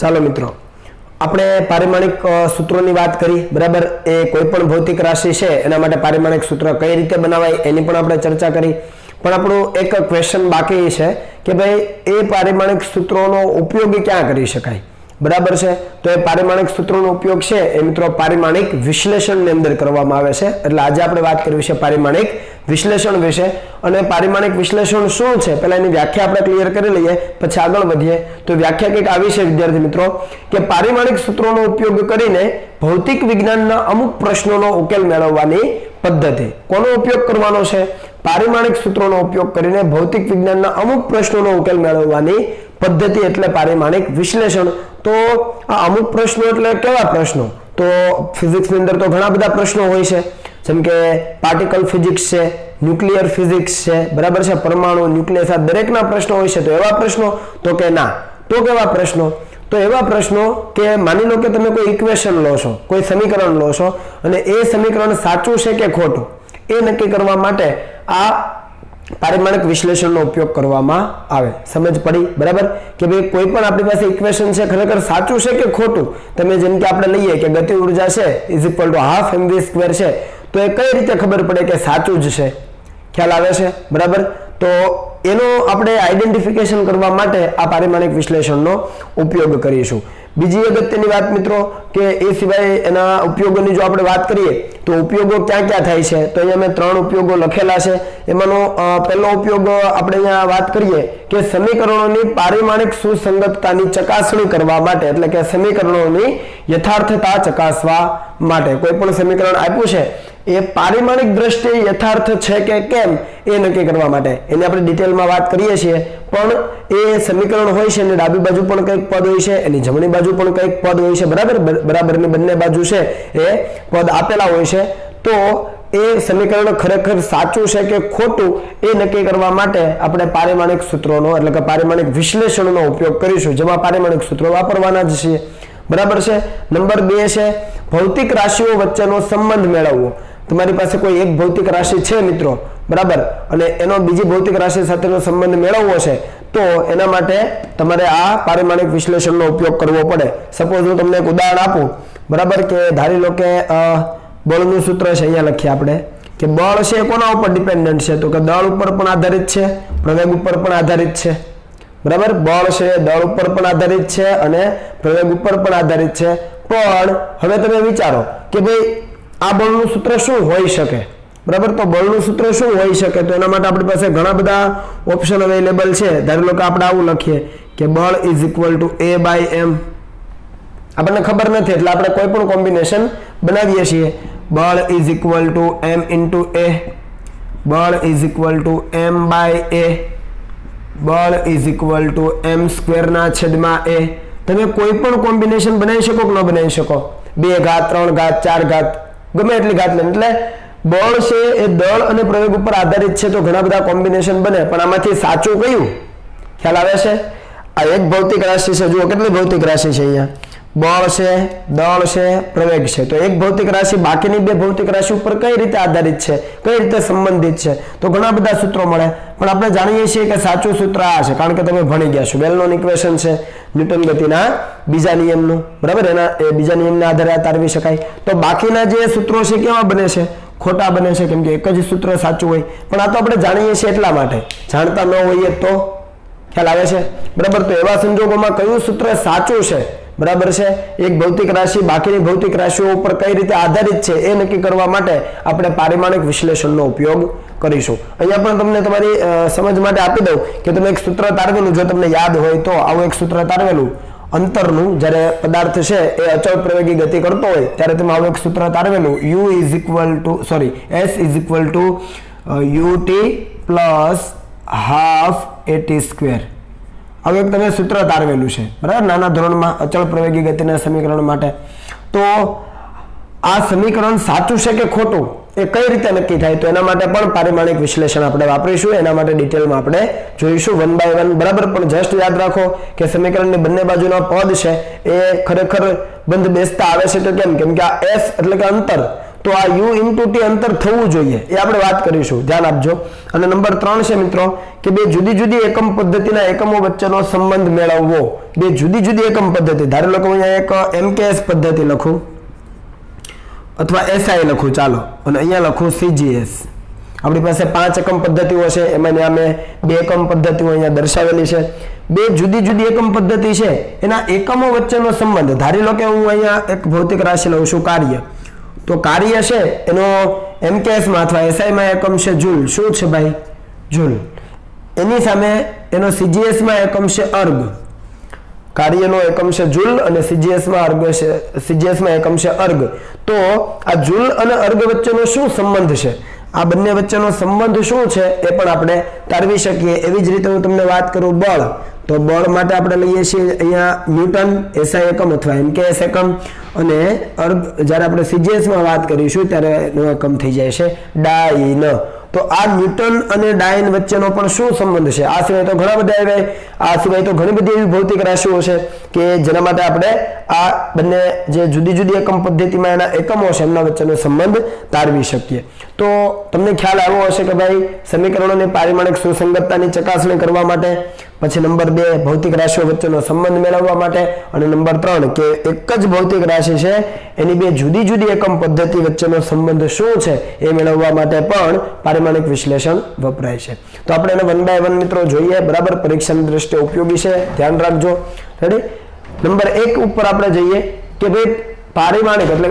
ચાલો મિત્રો, આપણે પારિમાણિક સૂત્રોની વાત કરી, બરાબર। એ કોઈ પણ ભૌતિક રાશિ છે એના માટે પારિમાણિક સૂત્ર કઈ રીતે બનાવાય એની પણ આપણે ચર્ચા કરી। પણ આપણો એક ક્વેશ્ચન બાકી છે કે ભાઈ એ પારિમાણિક સૂત્રોનો ઉપયોગ ક્યાં કરી શકાય, બરાબર છે। તો એ પારિમાણિક સૂત્રોનો ઉપયોગ છે એ મિત્રો પારિમાણિક વિશ્લેષણની અંદર કરવામાં આવે છે। એટલે આજે આપણે વાત કરવી છે પારિમાણિક વિશ્લેષણ વિશે। અને પારિમાણિક વિશ્લેષણ શું છે પહેલા એની વ્યાખ્યા આપણે ક્લિયર કરી લઈએ, પછી આગળ વધીએ। તો વ્યાખ્યા કંઈક આવી છે વિદ્યાર્થી મિત્રો કે પારિમાણિક સૂત્રોનો ઉપયોગ કરીને ભૌતિક વિજ્ઞાનના અમુક પ્રશ્નોનો ઉકેલ મેળવવાની પદ્ધતિ। કોનો ઉપયોગ કરવાનો છે? પારિમાણિક સૂત્રોનો ઉપયોગ કરીને ભૌતિક વિજ્ઞાનના અમુક પ્રશ્નોનો ઉકેલ મેળવવાની પદ્ધતિ એટલે પારિમાણિક વિશ્લેષણ। તો આ અમુક પ્રશ્નો એટલે કેવા પ્રશ્નો? તો ફિઝિક્સની અંદર તો ઘણા બધા પ્રશ્નો હોય છે, જેમ કે પાર્ટિકલ ફિઝિક્સ છે, ન્યુક્લિયર ફિઝિક્સ છે, બરાબર છે, પરમાણુ, ન્યુક્લિયસ, આ દરેકના પ્રશ્નો હોય છે। તો એવા પ્રશ્નો? તો કે ના। તો કેવા પ્રશ્નો? તો એવા પ્રશ્નો કે માની લો કે તમે કોઈ ઇક્વેશન લો છો, કોઈ સમીકરણ લો છો, અને એ સમીકરણ સાચું છે કે ખોટું એ નક્કી કરવા માટે આ પારિમાણિક વિશ્લેષણનો ઉપયોગ કરવામાં આવે। સમજ પડી? બરાબર કે ભાઈ કોઈ પણ આપણી પાસે ઇક્વેશન છે ખરેખર સાચું છે કે ખોટું? તમે જેમ કે આપણે લઈએ કે ગતિ ઉર્જા છે = 12 mv² છે, તો એ કઈ રીતે ખબર પડે કે સાચું જ છે? ખ્યાલ આવે છે? બરાબર। તો એનો આપણે આઈડેન્ટિફિકેશન કરવા માટે આ પારિમાણિક વિશ્લેષણનો ઉપયોગ કરીશું। બીજી અગત્યની વાત મિત્રો કે એ સિવાય એના ઉપયોગોની જો આપણે વાત કરીએ તો ઉપયોગો ક્યાં ક્યાં થાય છે, તો અહીંયા મેં 3 ઉપયોગો લખેલા છે। એમાંનો પહેલો ઉપયોગ આપણે અહીંયા વાત કરીએ કે સમીકરણોની પારિમાણિક સુસંગતતાની ચકાસણી કરવા માટે, એટલે કે સમીકરણોની યથાર્થતા ચકાસવા માટે। કોઈ પણ સમીકરણ આપ્યું છે એ પારિમાણિક દ્રષ્ટિએ યથાર્થ છે કે કેમ એ નક્કી કરવા માટે એની આપણે ડિટેલમાં વાત કરીએ છીએ। પણ એ સમીકરણ હોય છે એની ડાબી બાજુ પણ કંઈક પદ હોય છે, એની જમણી બાજુ પણ કંઈક પદ હોય છે, બરાબર। બરાબરની બંને બાજુ છે એ પદ આપેલા હોય છે। તો એ સમીકરણ ખરેખર સાચું છે કે ખોટું એ નક્કી કરવા માટે આપણે પારિમાણિક સૂત્રોનો એટલે કે પારિમાણિક વિશ્લેષણનો ઉપયોગ કરીશું, જેમાં પારિમાણિક સૂત્રો વાપરવાના જ છીએ, બરાબર છે। નંબર 2 છે ભૌતિક રાશિઓ વચ્ચેનો સંબંધ મેળવવો। તમારી પાસે કોઈ એક ભૌતિક રાશિ છે મિત્રો, બરાબર, અને એનો બીજી ભૌતિક રાશિ સાથેનો સંબંધ મેળવવો છે, તો એના માટે તમારે આ પારિમાણિક વિશ્લેષણનો ઉપયોગ કરવો પડે। સપોઝ હું તમને એક ઉદાહરણ આપું, બરાબર, કે ધારી લો કે બળનું સૂત્ર છે, અહીંયા લખીએ આપણે કે બળ છે કોના ઉપર ડિપેન્ડન્ટ છે? તો કે દળ ઉપર પણ આધારિત છે, પ્રવેગ ઉપર પણ આધારિત છે, બરાબર। બળ છે દળ ઉપર પણ આધારિત છે અને પ્રવેગ ઉપર પણ આધારિત છે। પણ હવે તમે વિચારો કે ભાઈ આ બળનું સૂત્ર શું હોઈ શકે, બરાબર। તો બળનું સૂત્ર શું હોઈ શકે? તો એના માટે આપણી પાસે ઘણા બધા ઓપ્શન અવેલેબલ છે। ધારી લો કે આપણે આવું લખીએ કે બળ A/m। આપણને ખબર નથી એટલે આપણે કોઈ પણ કોમ્બિનેશન બનાવીએ છીએ। બળ m × a, બળ m/a, બળ m²/a। તમે કોઈ પણ કોમ્બિનેશન બનાવી શકો કે ન બનાવી શકો? 2 ઘાત, 3 ઘાત, 4 ઘાત, ગમે એટલી ઘાત લે। એટલે બળ છે એ દળ અને પ્રવેગ ઉપર આધારિત છે, તો ઘણા બધા કોમ્બિનેશન બને, પણ આમાંથી સાચું કયું? ખ્યાલ આવે છે? આ એક ભૌતિક રાશિ છે, જુઓ કેટલી ભૌતિક રાશિ છે અહીંયા, બળ છે, દળ છે, પ્રવેગ છે। તો એક ભૌતિક રાશિ બાકીની 2 ભૌતિક રાશિ ઉપર કઈ રીતે આધારિત છે, કઈ રીતે સંબંધિત છે? તો ઘણા બધા સૂત્રો મળે, પણ આપણે જાણીએ છીએ કે સાચું સૂત્ર આ છે, કારણ કે તમે ભણી ગયા છો। બેલનું ઇક્વેશન છે ન્યૂટન ગતિના બીજા નિયમનું, બરાબર, એના એ બીજા નિયમના આધારે તારવી શકાય। તો બાકીના જે સૂત્રો છે કેવા બને છે? ખોટા બને છે, કેમ કે એક જ સૂત્ર સાચું હોય। પણ આ તો આપણે જાણીએ છીએ એટલા માટે, જાણતા ન હોઈએ તો? ખ્યાલ આવે છે? બરાબર। તો એવા સંજોગોમાં કયું સૂત્ર સાચું છે, બરાબર છે, એક ભૌતિક રાશિ બાકીની ભૌતિક રાશિઓ ઉપર કઈ રીતે આધારિત છે એ નક્કી કરવા માટે આપણે પારિમાણિક વિશ્લેષણનો ઉપયોગ કરીશું। અહીંયા પણ તમને તમારી સમજ માટે આપી દઉં કે તમે એક સૂત્ર તારવેલું, જો તમને યાદ હોય તો આવું એક સૂત્ર તારવેલું અંતરનું, જ્યારે પદાર્થ છે એ અચળ પ્રવેગી ગતિ કરતો હોય ત્યારે તમે આવું એક સૂત્ર તારવેલું s = ut + ½ at²। હવે તમે સૂત્ર તારવેલું છે, બરાબર, નાના ધોરણમાં અચળ પ્રવેગી ગતિના સમીકરણ માટે। તો આ સમીકરણ સાચું છે કે ખોટું એ કઈ રીતે નક્કી થાય? તો એના માટે પણ પારિમાણિક વિશ્લેષણ આપણે વાપરીશું। એના માટે ડિટેલમાં આપણે જોઈશું 1 by 1, બરાબર। પણ જસ્ટ યાદ રાખો કે સમીકરણની બંને બાજુના પદ છે એ ખરેખર બંધ બેસતા આવે છે, તો કેમ? કેમ કે આ s એટલે કે અંતર, તો આ u into t અંતર થવું જોઈએ એ આપણે વાત કરીશું, ધ્યાન આપજો। અને નંબર 3 છે મિત્રો કે બે જુદી જુદી એકમ પદ્ધતિના એકમો વચ્ચેનો સંબંધ મેળવવો। બે જુદી જુદી એકમ પદ્ધતિ, ધારી લો કે અહીંયા એક MKS પદ્ધતિ લખું અથવા SI લખું, ચાલો, અને અહીંયા લખું CGS। આપણી પાસે 5 એકમ પદ્ધતિઓ છે, એમાં મેં 2 એકમ પદ્ધતિઓ અહીંયા દર્શાવેલી છે। બે જુદી જુદી એકમ પદ્ધતિ છે એના એકમો વચ્ચેનો સંબંધ, ધારી લો કે હું અહીંયા એક ભૌતિક રાશિ લઉં છું કાર્ય, તો કાર્ય છે એનો MKS માં અથવા SI માં એકમ છે જૂલ। શું છે ભાઈ? જૂલ। એની સામે એનો CGS માં એકમ છે અર્ગ। કાર્યનો એકમ છે જૂલ અને CGS માં એકમ છે અર્ગ। તો આ જૂલ અને અર્ગ વચ્ચેનો શું સંબંધ છે, આ બંને વચ્ચેનો સંબંધ શું છે એ પણ આપણે તારવી શકીએ। એવી જ રીતે હું તમને વાત કરું બળ, તો બળ માટે આપણે લઈએ છીએ અહીંયા ન્યૂટન SI એકમ અથવા MKS એકમ, અને અર્ગ જ્યારે આપણે CGS માં વાત કરીશું ત્યારે એનો એકમ થઈ જાય છે ડાઇન। તો આ ન્યૂટન અને ડાઇન વચ્ચેનો પણ શું સંબંધ છે? આ સિવાય તો ઘણા બધા એવા, આ સિવાય તો ઘણી બધી એવી ભૌતિક રાશિઓ છે કે જેના માટે આપણે આ બંને જે જુદી જુદી એકમ પદ્ધતિમાં એના એકમો છે એમના વચ્ચેનો સંબંધ તારવી શકીએ। તો તમને ખ્યાલ આવ્યો હશે કે ભાઈ સમીકરણોની પારિમાણિક સુસંગતતાની ચકાસણી કરવા માટે, પછી નંબર 2 ભૌતિક રાશિઓ વચ્ચેનો સંબંધ મેળવવા માટે, અને નંબર 3 કે એક જ ભૌતિક રાશિ છે એની બે જુદી જુદી એકમ પદ્ધતિ વચ્ચેનો સંબંધ શું છે એ મેળવવા માટે પણ પારિમાણિક વિશ્લેષણ વપરાય છે। તો આપણે એને 1 by 1 મિત્રો જોઈએ, બરાબર, પરીક્ષાની દ્રષ્ટિએ ઉપયોગી છે, ધ્યાન રાખજો। રેડી? નંબર 1 ઉપર આપણે જઈએ કે ભાઈ પારિમાણિક એટલે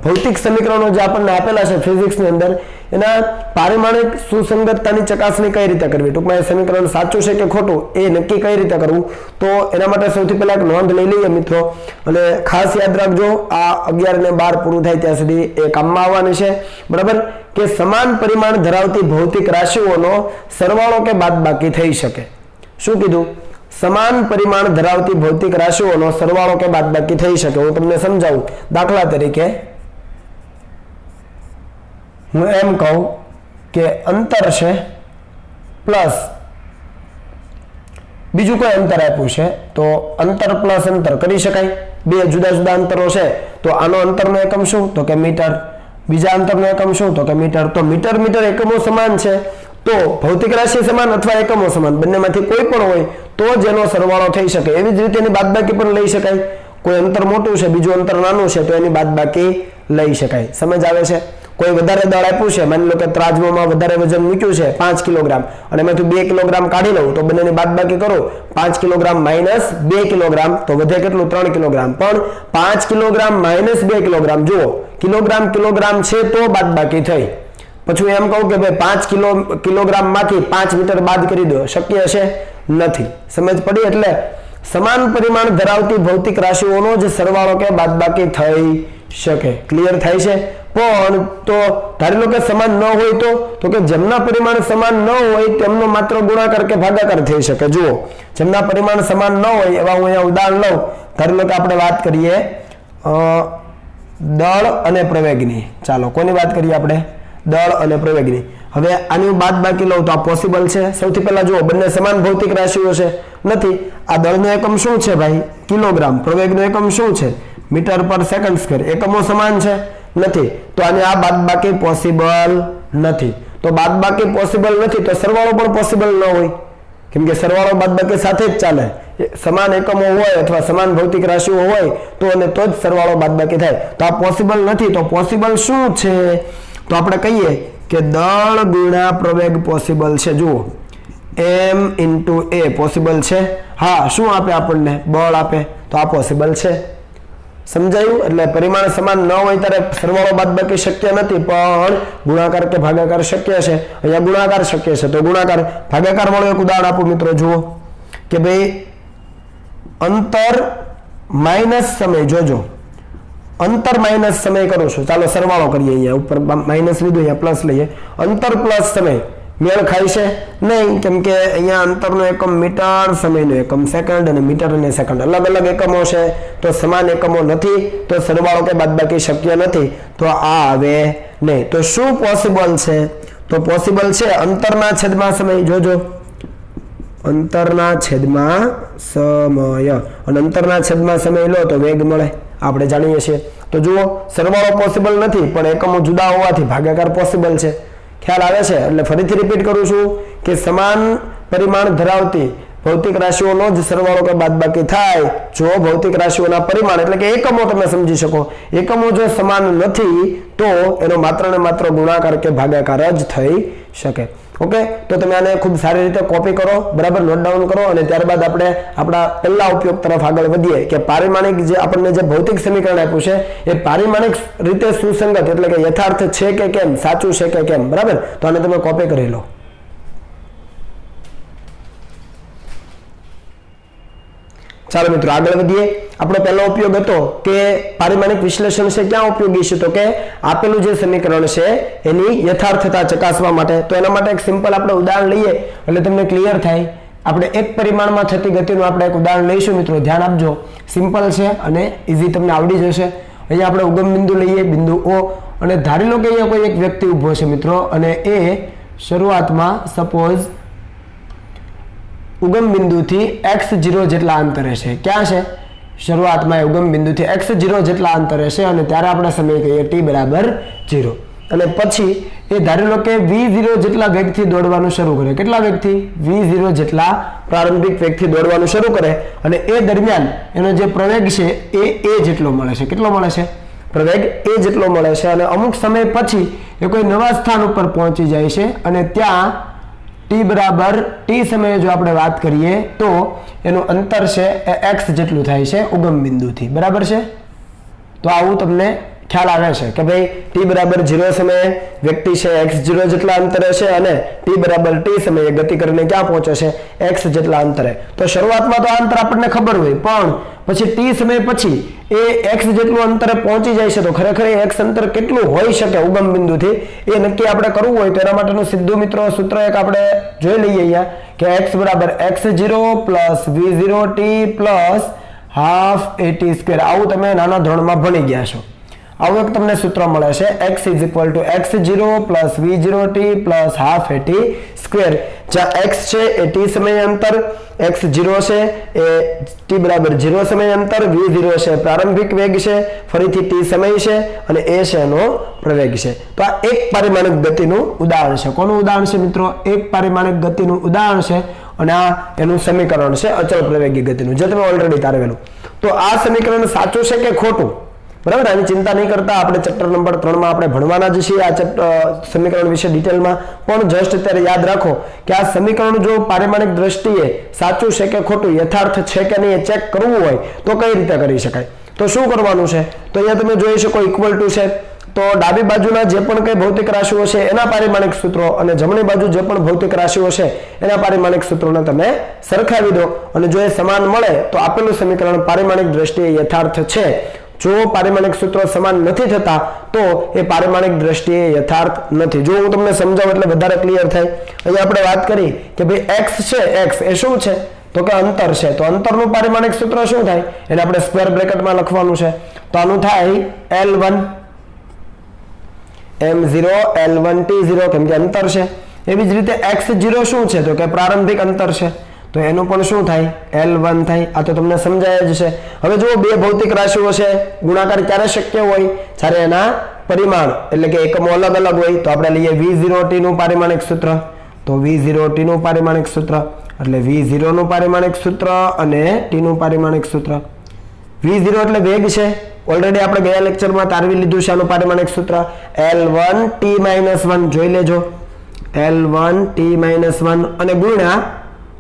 ભૌતિક સમીકરણો જે આપણને આપેલા છે ફિઝિક્સની અંદર, એના પારિમાણિક સુસંગતતાની ચકાસણી કઈ રીતે કરવી, ટૂંકમાં એ સમીકરણ સાચું છે કે ખોટું એ નક્કી કઈ રીતે કરવું, તો એના માટે સૌથી પહેલા એક નોંધ લઈ લઈએ મિત્રો, અને ખાસ યાદ રાખજો આ 11 ને 12 પૂરું થાય ત્યાં સુધી એ કામમાં આવવાની છે, બરાબર, કે સમાન પરિમાણ ધરાવતી ભૌતિક રાશિઓનો સરવાળો કે બાદબાકી થઈ શકે। શું કીધું? સમાન પરિમાણ ધરાવતી ભૌતિક રાશિઓનો સરવાળો કે બાદબાકી થઈ શકે। હું તમને સમજાવું, દાખલા તરીકે હું એમ કહું કે અંતર છે પ્લસ બીજું કોઈ અંતર આપ્યું છે, તો અંતર પ્લસ અંતર કરી શકાય। બે જુદા જુદા અંતરો છે, તો આનો અંતરનો એકમ શું? તો કે મીટર। બીજા અંતરનો એકમ શું? તો કે મીટર। તો મીટર મીટર એકમો સમાન છે, તો ભૌતિક રાશિ સમાન અથવા એકમો સમાન બંનેમાંથી કોઈ પણ હોય તો જ એનો સરવાળો થઈ શકે। એવી જ રીતે એની બાદબાકી પણ લઈ શકાય। કોઈ અંતર મોટું છે, બીજું અંતર નાનું છે, તો એની બાદબાકી લઈ શકાય। સમજ આવે છે? કોઈ વધારે દળ આપ્યું છે, માની લો કે ત્રાજવામાં વધારે વજન મૂક્યું છે 5 કિલોગ્રામ, અને એમાંથી 2 કિલોગ્રામ કાઢી લઉં, તો બંનેની બાદબાકી કરો, 5 કિલોગ્રામ માઇનસ 2 કિલોગ્રામ, તો વધે કેટલું? 3 કિલોગ્રામ। પણ 5 કિલોગ્રામ માઇનસ 2 કિલોગ્રામ, જુઓ કિલોગ્રામ છે તો બાદબાકી થઈ। પછી એમ કહું કે ભાઈ 5 કિલોગ્રામ માંથી 5 મીટર બાદ કરી દો, શક્ય છે? નથી। સમજ પડી? એટલે સમાન પરિમાણ ધરાવતી ભૌતિક રાશિઓનો જ સરવાળો કે બાદબાકી થઈ શકે। ક્લિયર થાય છે? પણ તો ધારી લો કે સમાન ન હોય તો કે જેમના પરિમાણ સમાન ન હોય તેમનો માત્ર ગુણાકાર કે ભાગાકાર થઈ શકે। જુઓ, જેમના પરિમાણ સમાન ન હોય એવા હું અહીંયા ઉદાહરણ લઉં, ધારી લો કે આપણે વાત કરીએ દળ અને પ્રવેગની। ચાલો, કોની વાત કરીએ આપણે? દળ અને પ્રવેગની। હવે આની બાદબાકી લઉં તો આ પોસિબલ છે? સૌથી પહેલા જુઓ, બંને સમાન ભૌતિક રાશિઓ છે? નથી। આ દળનો એકમ શું છે ભાઈ? કિલોગ્રામ। પ્રવેગનો એકમ શું છે? મીટર પર સેકન્ડ સ્ક્વેર। એકમો સમાન છે? નથી। તો આને આ બાદબાકી પોસિબલ નથી। તો બાદબાકી પોસિબલ નથી તો સરવાળો પણ પોસિબલ ન હોય, કેમ કે સરવાળો બાદબાકી સાથે જ ચાલે। સમાન એકમો હોય અથવા સમાન ભૌતિક રાશિઓ હોય તો જ સરવાળો બાદબાકી થાય। તો આ પોસિબલ નથી। તો પોસિબલ શું છે? તો આપણે કહીએ કે દળ ગુણ્યા પ્રવેગ પોસિબલ છે। જુઓ, m into a પોસિબલ છે। હા, શું આપે આપણને? બળ આપે, તો આ પોસિબલ છે। સમજાયું? એટલે પરિમાણ સમાન ન હોય ત્યારે સરવાળો બાદબાકી શક્ય નથી, પણ ગુણાકાર કે ભાગાકાર શક્ય છે। અહીંયા ગુણાકાર શક્ય છે, તો ગુણાકાર ભાગાકાર વાળું એક ઉદાહરણ આપું મિત્રો। જુઓ કે ભાઈ અંતર માઇનસ સમય, જોજો અંતર માઇનસ સમય કરું છું, ચાલો સરવાળો કરીએ। અહીંયા ઉપર માઇનસ લીધું, અહીંયા પ્લસ લઈએ। અંતર પ્લસ સમય મેળ ખાય છે? નહીં, કેમ કે અહીંયા અંતરનો એકમ મીટર, સમયનો એકમ સેકન્ડ, અને મીટર અને સેકન્ડ અલગ અલગ એકમો છે, તો સમાન એકમો નથી, તો સરવાળો કે બાદબાકી શક્ય નથી, તો આ આવે નહીં। તો શું પોસિબલ છે? તો પોસિબલ છે અંતરના છેદમાં સમય। જોજો, અંતરના છેદમાં સમય, અને અંતરના છેદમાં સમય લો તો વેગ મળે, આપણે જાણીએ છીએ। તો જુઓ સરવાળો પોસિબલ નથી પણ એકમો જુદા હોવાથી ભાગાકાર પોસિબલ છે. ખ્યાલ આવે છે? એટલે ફરીથી રિપીટ કરું છું કે સમાન પરિમાણ ધરાવતી ભૌતિક રાશિઓનો જ સરવાળો કે બાદબાકી થાય જો ભૌતિક રાશિઓના પરિમાણ એટલે કે એકમો તમે સમજી શકો એકમો જો સમાન નથી તો એનો માત્ર ને માત્ર ગુણાકાર કે ભાગાકાર જ થઈ શકે. ઓકે, તો તમે આને ખૂબ સારી રીતે કોપી કરો, બરાબર, નોટ ડાઉન કરો અને ત્યારબાદ આપણે આપણા પહેલા ઉપયોગ તરફ આગળ વધીએ કે પારિમાણિક જે આપણને જે ભૌતિક સમીકરણ આપ્યું છે એ પારિમાણિક રીતે સુસંગત એટલે કે યથાર્થ છે કે કેમ, સાચું છે કે કેમ, બરાબર. તો આને તમે કોપી કરી લો. ચાલો મિત્રો આગળ વધીએ. આપણો પહેલો ઉપયોગ હતો કે પારિમાણિક વિશ્લેષણ છે ક્યાં ઉપયોગી છે તો કે આપેલું જે સમીકરણ છે એની યથાર્થતા ચકાસવા માટે. તો એના માટે એક સિમ્પલ આપણે ઉદાહરણ લઈએ એટલે તમને ક્લિયર થાય. આપણે એક પરિમાણમાં થતી ગતિનું આપણે એક ઉદાહરણ લઈશું મિત્રો, ધ્યાન આપજો. સિમ્પલ છે અને ઈઝી તમને આવડી જશે. અહીંયા આપણે ઉગમ બિંદુ લઈએ, બિંદુ O, અને ધારી લો કે અહીંયા કોઈ એક વ્યક્તિ ઊભો છે મિત્રો અને એ શરૂઆતમાં સપોઝ ઉગમ બિંદુથી x0 જેટલા અંતરે છે. ક્યાં છે? શરૂઆતમાં ઉગમ બિંદુથી x0 જેટલા અંતરે છે અને ત્યારે આપણે સમય કહીએ t બરાબર 0. અને પછી એ ધારી લો કે v0 જેટલા વેગથી દોડવાનું શરૂ કરે. કેટલા વેગથી? v0 જેટલા પ્રારંભિક વેગથી દોડવાનું શરૂ કરે અને એ દરમિયાન એનો જે પ્રવેગ છે એ a જેટલો મળે છે. કેટલો મળે છે? પ્રવેગ a જેટલો મળે છે. અને અમુક સમય પછી એ કોઈ નવા સ્થાન ઉપર પહોંચી જાય છે અને ત્યાં t બરાબર t સમયે જો આપણે વાત કરીએ તો એનું અંતર છે એ x જેટલું થાય છે ઉગમ બિંદુથી, બરાબર છે. તો આવું તમને ખ્યાલ આવે છે કે ભાઈ t બરાબર 0 સમયે વ્યક્તિ છે x0 જેટલા અંતરે છે અને t બરાબર t સમયે ગતિ કરીને ક્યાં પહોંચે છે? x જેટલા અંતરે. તો શરૂઆતમાં તો આ અંતર આપણને ખબર હોય પણ પછી t સમય પછી એ x જેટલું અંતરે પહોંચી જાય છે તો ખરેખર એ x અંતર કેટલું હોઈ શકે ઉગમ બિંદુથી એ નક્કી આપણે કરવું હોય તો એના માટેનું સીધું મિત્રો સૂત્ર એક આપણે જોઈ લઈએ અહીંયા કે x બરાબર x0 plus v0t plus half at². આવું તમે નાના ધોરણમાં ભણી ગયા છો. આવું એક તમને સૂત્ર મળે છે x x0 plus v0t plus half at². જ્યાં x છે એ t સમય અંતર, x0 છે એ t બરાબર 0 સમય અંતર, v0 છે પ્રારંભિક વેગ છે, ફરીથી t સમય છે અને a છે એનો પ્રવેગ છે. તો આ એક પારિમાણિક ગતિનું ઉદાહરણ છે. કોનું ઉદાહરણ છે મિત્રો? એક પારિમાણિક ગતિનું ઉદાહરણ છે અને આ એનું સમીકરણ છે અચળ પ્રવેગી ગતિનું જે તમે ઓલરેડી તારવેલું. તો આ સમીકરણ સાચું છે કે ખોટું? બરાબર, આની ચિંતા નહીં કરતા, આપણે ચેપ્ટર નંબર 3 માં આપણે ભણવાના જ છીએ આ સમીકરણ વિશે ડિટેલમાં. પણ જસ્ટ અત્યારે યાદ રાખો કે આ સમીકરણ જો પારિમાણિક દ્રષ્ટિએ સાચું છે કે ખોટું, યથાર્થ છે કે નહીં એ ચેક કરવું હોય તો કઈ રીતે કરી શકાય? તો શું કરવાનું છે? તો અહીંયા તમે જોઈ શકો ઇક્વલ ટુ છે તો ડાબી બાજુના જે પણ કઈ ભૌતિક રાશિઓ છે એના પારિમાણિક સૂત્રો અને જમણી બાજુ જે પણ ભૌતિક રાશિઓ છે એના પારિમાણિક સૂત્રોને તમે સરખાવી દો અને જો એ સમાન મળે તો આપેલું સમીકરણ પારિમાણિક દ્રષ્ટિએ યથાર્થ છે. જો પારિમાણિક સૂત્રો સમાન નથી થતા તો એ પારિમાણિક દ્રષ્ટિએ યથાર્થ નથી. જો હું તમને સમજાવું એટલે વધારે ક્લિયર થાય. અહીંયા આપણે વાત કરી કે ભાઈ x છે, x એ શું છે તો કે અંતર છે. તો અંતરનું પારિમાણિક સૂત્ર શું થાય? એને આપણે સ્ક્વેર બ્રેકેટમાં લખવાનું છે. તો આનું થાય L1 m0 L1 t0 કેમ કે અંતર છે. એવી જ રીતે x0 શું છે તો કે પ્રારંભિક અંતર છે તો એનું પણ શું થાય? L1 થાય. આ તો તમને સમજાય જ છે. હવે જુઓ બે ભૌતિક રાશિઓ છે, ગુણાકાર ક્યારે શક્ય હોય? જ્યારે એના પરિમાણ એટલે કે એકમો અલગ અલગ હોય. તો આપણે લઈએ v0t નું પારિમાણિક સૂત્ર. તો v0t નું પારિમાણિક સૂત્ર એટલે v0 નું પારિમાણિક સૂત્ર અને t નું પારિમાણિક સૂત્ર. v0 એટલે વેગ છે, ઓલરેડી આપણે ગયા લેક્ચરમાં તારવી લીધું છે આનું પારિમાણિક સૂત્ર L1t-1 જોઈ લેજો. L1t-1 અને ગુણ્યા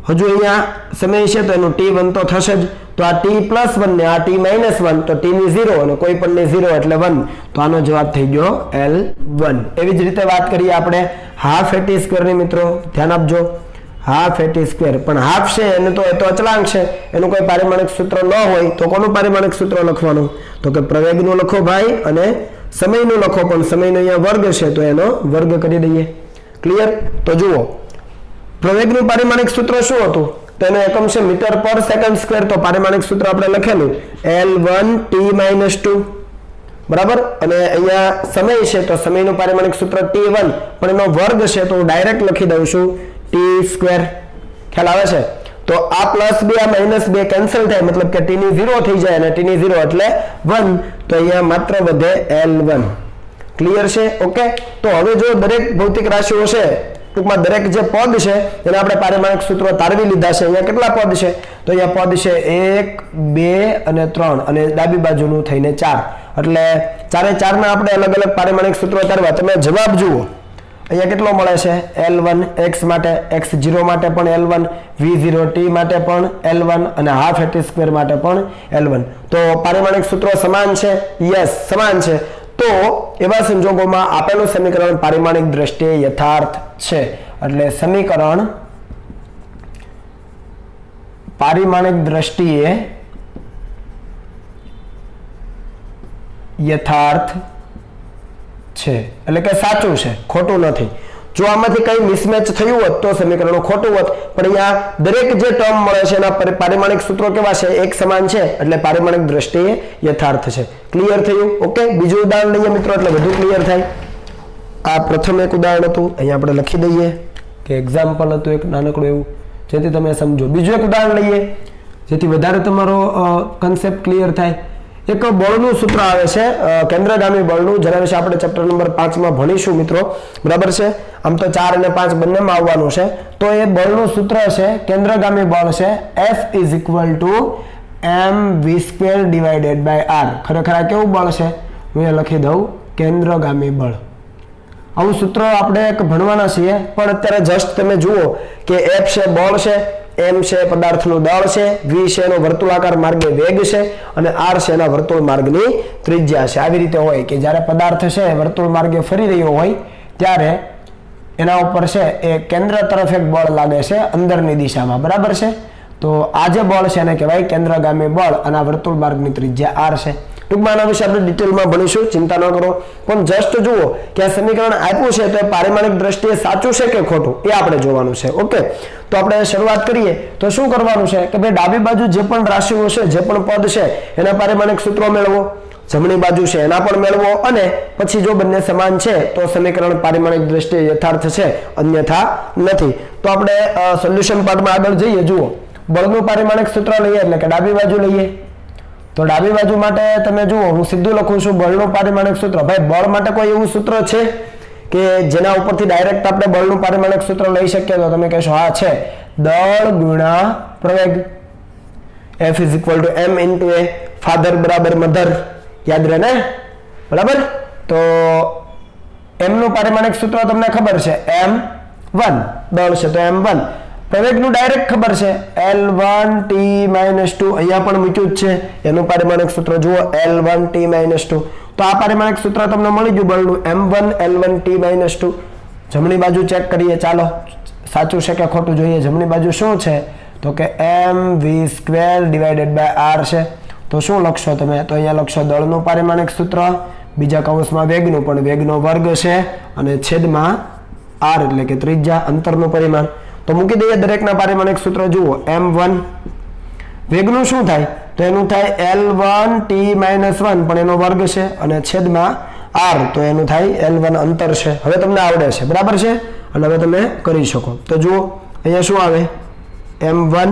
હજુ અહીંયા સમય છે તો એનું t1 તો થશે જ. તો આ t+1 ને આ t-1 તો t ની 0 અને કોઈ પણ ની 0 એટલે 1. તો આનો જવાબ થઈ ગયો L1. એવી જ રીતે વાત કરીએ આપણે હાફ at² ની મિત્રો, ધ્યાન આપજો. હાફ at², પણ હાફ છે એને તો એ તો અચળાંક છે, એનું કોઈ પારિમાણિક સૂત્ર ન હોય તો કોનું પારિમાણિક સૂત્ર લખવાનું? તો કે પ્રવેગનું લખો ભાઈ અને સમયનું લખો, પણ સમયનો અહીંયા વર્ગ છે તો એનો વર્ગ કરી દઈએ. ક્લિયર? તો જુઓ પ્રવેગનું પારિમાણિક સૂત્ર શું હતું? તો એનો એકમ છે મીટર પર સેકન્ડ સ્ક્વેર. તો પારિમાણિક સૂત્ર આપણે લખેલું L1t-2 બરાબર. અને અહીંયા સમય છે તો સમયનું પારિમાણિક સૂત્ર t1 પણ એનો વર્ગ છે તો હું ડાયરેક્ટ લખી દઉં છું t². ખ્યાલ આવે છે? તો તો આ +2 આ -2 કેન્સલ થાય, મતલબ કે t ની 0 થઈ જાય અને t ની 0 એટલે 1, તો અહીંયા માત્ર વધે L1. ક્લિયર છે? ઓકે. તો હવે જો દરેક ભૌતિક રાશિઓ છે, ટૂંકમાં દરેક જે પદ છે એને આપણે પારિમાણિક સૂત્રો તારવી લીધા છે. અહીંયા કેટલા પદ છે? તો અહીંયા પદ છે 1 2 અને 3 અને ડાબી બાજુનું થઈને 4, એટલે 4 ના આપણે અલગ અલગ પારિમાણિક સૂત્રો તારવા. તમે જવાબ જુઓ, અહીંયા કેટલો મળે છે? L1 x માટે, x0 માટે પણ L1, v0 t માટે પણ L1 અને હાફ at² માટે પણ L1. તો પારિમાણિક સૂત્રો સમાન છે? યસ, સમાન છે. તો એવા સંજોગોમાં આપેલું સમીકરણ પારિમાણિક દ્રષ્ટિએ યથાર્થ છે. એટલે સમીકરણ પારિમાણિક દ્રષ્ટિએ યથાર્થ છે, એટલે કે સાચું છે, ખોટું નથી. જો આમાંથી કઈ મિસમેચ થયું હોત તો સમીકરણો ખોટું હોત, પણ અહીંયા દરેક જે ટર્મ મળે છે એના પારિમાણિક સૂત્રો કેવા છે? એક સમાન છે, એટલે પારિમાણિક દ્રષ્ટિએ યથાર્થ છે. ક્લિયર થયું? ઓકે. બીજું ઉદાહરણ લઈએ મિત્રો, એટલે બધું ક્લિયર થાય. આ પ્રથમ એક ઉદાહરણ હતું, અહીંયા આપણે લખી દઈએ કે એક્ઝામ્પલ હતું એક નાનકડું એવું, જેથી તમે સમજો. બીજું એક ઉદાહરણ લઈએ જેથી વધારે તમારો કન્સેપ્ટ ક્લિયર થાય. એક બળનું સૂત્ર આવે છે, કેન્દ્રગામી બળનું, જેના વિશે આપણે ચેપ્ટર નંબર 5 માં ભણીશું મિત્રો. બરાબર છે? આમ તો 4 અને 5 બંનેમાં આવવાનું છે. તો એ બળનું સૂત્ર છે, કેન્દ્રગામી બળ છે F = mv²/r. ખરેખર આ કેવું બળ છે? હું એ લખી દઉં, કેન્દ્રગામી બળ. આવું સૂત્ર આપણે એક ભણવાના છીએ, પણ અત્યારે જસ્ટ તમે જુઓ કે F છે બળ છે, m છે પદાર્થનું દળ છે, v છે એનો વર્તુળાકાર માર્ગે વેગ છે અને r છે એના વર્તુળ માર્ગની ત્રિજ્યા છે. આવી રીતે હોય કે જ્યારે પદાર્થ છે વર્તુળ માર્ગે ફરી રહ્યો હોય ત્યારે એના ઉપર છે એ કેન્દ્ર તરફ એક બળ લાગે છે અંદરની દિશામાં. બરાબર છે? તો આ જે બળ છે એને કહેવાય કેન્દ્રગામી બળ અને આ વર્તુળ માર્ગની ત્રિજ્યા r છે. ટૂંકમાં આના વિશે આપણે ડિટેલમાં ભણીશું, ચિંતા ન કરો. પણ જસ્ટ જુઓ કે આ સમીકરણ આપ્યું છે તો એ પારિમાણિક દ્રષ્ટિએ સાચું છે કે ખોટું એ આપણે જોવાનું છે. ઓકે. તો આપણે શરૂઆત કરીએ તો શું કરવાનું છે કે ભાઈ ડાબી બાજુ જે પણ રાશિઓ છે, જે પણ પદ છે એના પારિમાણિક સૂત્રો મેળવો, જમણી બાજુ છે એના પણ મેળવો, અને પછી જો બંને સમાન છે તો સમીકરણ પારિમાણિક દ્રષ્ટિએ યથાર્થ છે, અન્યથા નથી. તો આપણે સોલ્યુશન પાર્ટમાં આગળ જઈએ. જુઓ, બળનું પારિમાણિક સૂત્ર લઈએ એટલે કે ડાબી બાજુ લઈએ. તો ડાબી બાજુ માટે તમે જુઓ, હું સીધું લખું છું બળનું પારિમાણિક સૂત્ર. ભાઈ બળ માટે કોઈ એવું સૂત્ર છે કે જેના ઉપરથી ડાયરેક્ટ આપણે બળનું પારિમાણિક સૂત્ર લઈ શકીએ? તો તમે કહેશો હા છે, દળ ગુણ્યા પ્રવેગ. F = m × a, ફાધર બરાબર મધર, યાદ રહે ને? બરાબર. તો m નું પારિમાણિક સૂત્ર તમને ખબર છે, m1 દળ છે તો m1. પ્રવેગનું ડાયરેક્ટ ખબર છે, L1 t - 2. અહીંયા પણ મૂક્યું જ છે, એનું પારિમાણિક સૂત્ર જુઓ, L1 t - 2. તો આ પારિમાણિક સૂત્ર તમને મળી ગયું બળનું, m1 L1 t - 2. જમણી બાજુ ચેક કરીએ, ચાલો સાચું છે કે ખોટું જોઈએ. જમણી બાજુ શું છે? તો કે mv²/r છે. તો શું લખશો તમે? તો અહીંયા લખશો દળનું પારિમાણિક સૂત્ર, બીજા કૌંસમાં વેગનું, પણ વેગનો વર્ગ છે, અને છેદમાં r એટલે કે ત્રિજ્યા, અંતરનું પરિમાણ. તો મૂકી દઈએ દરેકના પારિમાણિક સૂત્ર. જુઓ, m1 વેગનું શું થાય? તો એનું થાય L1 t - 1, પણ એનો વર્ગ છે, અને છેદમાં r, તો એનું થાય L1 અંતર છે. હવે તમને આવડે છે. બરાબર છે? અને હવે તમે કરી શકો. તો જુઓ અહીંયા શું આવે? m1